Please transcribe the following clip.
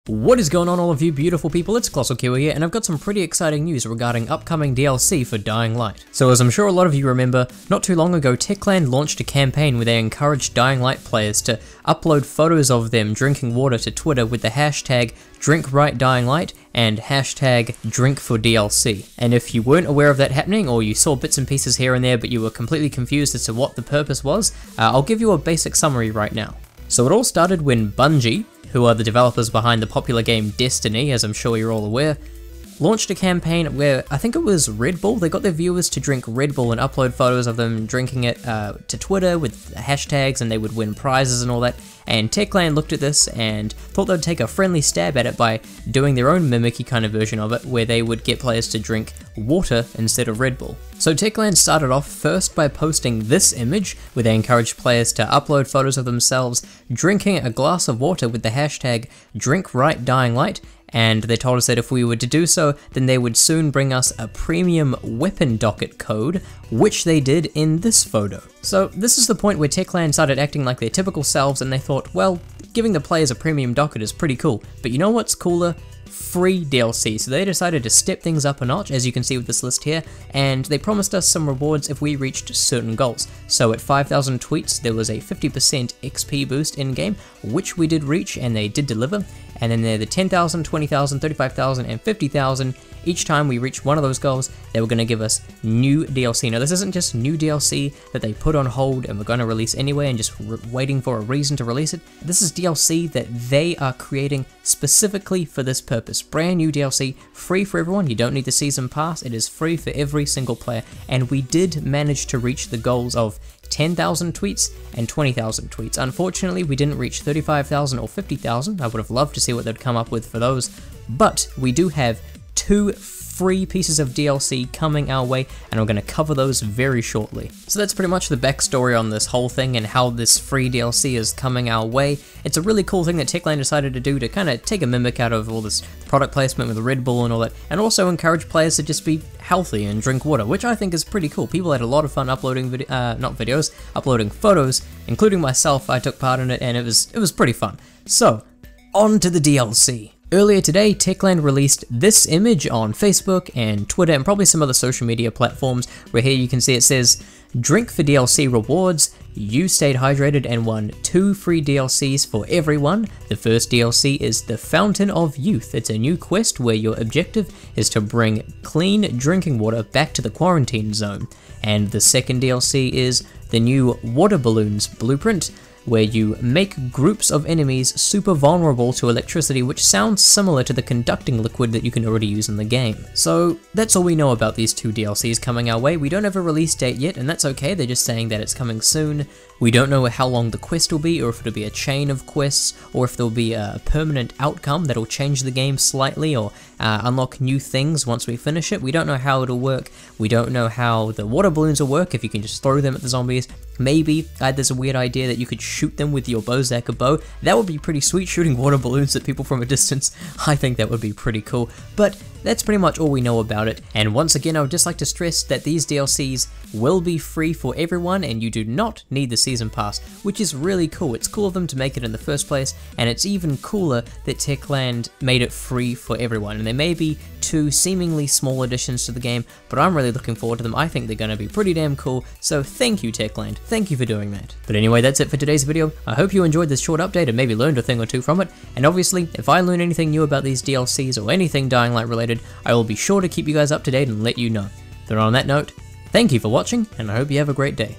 What is going on, all of you beautiful people? It's Colossal Kiwi here, and I've got some pretty exciting news regarding upcoming DLC for Dying Light. So as I'm sure a lot of you remember, not too long ago Techland launched a campaign where they encouraged Dying Light players to upload photos of them drinking water to Twitter with the hashtag #DrinkRightDyingLight and hashtag #DrinkForDLC. And if you weren't aware of that happening, or you saw bits and pieces here and there but you were completely confused as to what the purpose was, I'll give you a basic summary right now. So it all started when Bungie, who are the developers behind the popular game Destiny, as I'm sure you're all aware, launched a campaign where, I think it was Red Bull, they got their viewers to drink Red Bull and upload photos of them drinking it to Twitter with hashtags, and they would win prizes and all that. And Techland looked at this and thought they'd take a friendly stab at it by doing their own mimicky kind of version of it, where they would get players to drink water instead of Red Bull. So Techland started off first by posting this image, where they encouraged players to upload photos of themselves drinking a glass of water with the hashtag #DrinkRightDyingLight, and they told us that if we were to do so, then they would soon bring us a premium weapon docket code, which they did in this photo. So this is the point where Techland started acting like their typical selves, and they thought, well, giving the players a premium docket is pretty cool, but you know what's cooler? Free DLC. So they decided to step things up a notch, as you can see with this list here, and they promised us some rewards if we reached certain goals. So at 5,000 tweets, there was a 50% XP boost in-game, which we did reach, and they did deliver. And then they're the 10,000, 20,000, 35,000, and 50,000. Each time we reach one of those goals, they were going to give us new DLC. Now this isn't just new DLC that they put on hold and we're going to release anyway and just waiting for a reason to release it. This is DLC that they are creating specifically for this purpose. Brand new DLC, free for everyone. You don't need the season pass. It is free for every single player. And we did manage to reach the goals of 10,000 tweets and 20,000 tweets. Unfortunately, we didn't reach 35,000 or 50,000. I would have loved to see what they'd come up with for those, but we do have 2 free pieces of DLC coming our way, and I'm going to cover those very shortly. So that's pretty much the backstory on this whole thing and how this free DLC is coming our way. It's a really cool thing that Techland decided to do to kind of take a mimic out of all this product placement with Red Bull and all that, and also encourage players to just be healthy and drink water, which I think is pretty cool. People had a lot of fun uploading uploading photos, including myself. I took part in it, and it was pretty fun. So, on to the DLC. Earlier today, Techland released this image on Facebook and Twitter and probably some other social media platforms, where here you can see it says, "Drink for DLC rewards, you stayed hydrated and won 2 free DLCs for everyone. The first DLC is the Fountain of Youth. It's a new quest where your objective is to bring clean drinking water back to the quarantine zone. And the second DLC is the new Water Balloons Blueprint, where you make groups of enemies super vulnerable to electricity, which sounds similar to the conducting liquid that you can already use in the game." So that's all we know about these 2 DLCs coming our way. We don't have a release date yet, and that's okay, they're just saying that it's coming soon. We don't know how long the quest will be, or if it'll be a chain of quests, or if there'll be a permanent outcome that'll change the game slightly, or unlock new things once we finish it. We don't know how it'll work. We don't know how the water balloons will work, if you can just throw them at the zombies. Maybe there's a weird idea that you could shoot them with your Bozak bow. That would be pretty sweet, shooting water balloons at people from a distance. I think that would be pretty cool. But that's pretty much all we know about it. And once again, I would just like to stress that these DLCs will be free for everyone, and you do not need the season pass, which is really cool. It's cool of them to make it in the first place, and it's even cooler that Techland made it free for everyone. And there may be 2 seemingly small additions to the game, but I'm really looking forward to them. I think they're going to be pretty damn cool, so thank you, Techland. Thank you for doing that. But anyway, that's it for today's video. I hope you enjoyed this short update and maybe learned a thing or 2 from it. And obviously, if I learn anything new about these DLCs or anything Dying Light related, I will be sure to keep you guys up to date and let you know. But on that note, thank you for watching, and I hope you have a great day.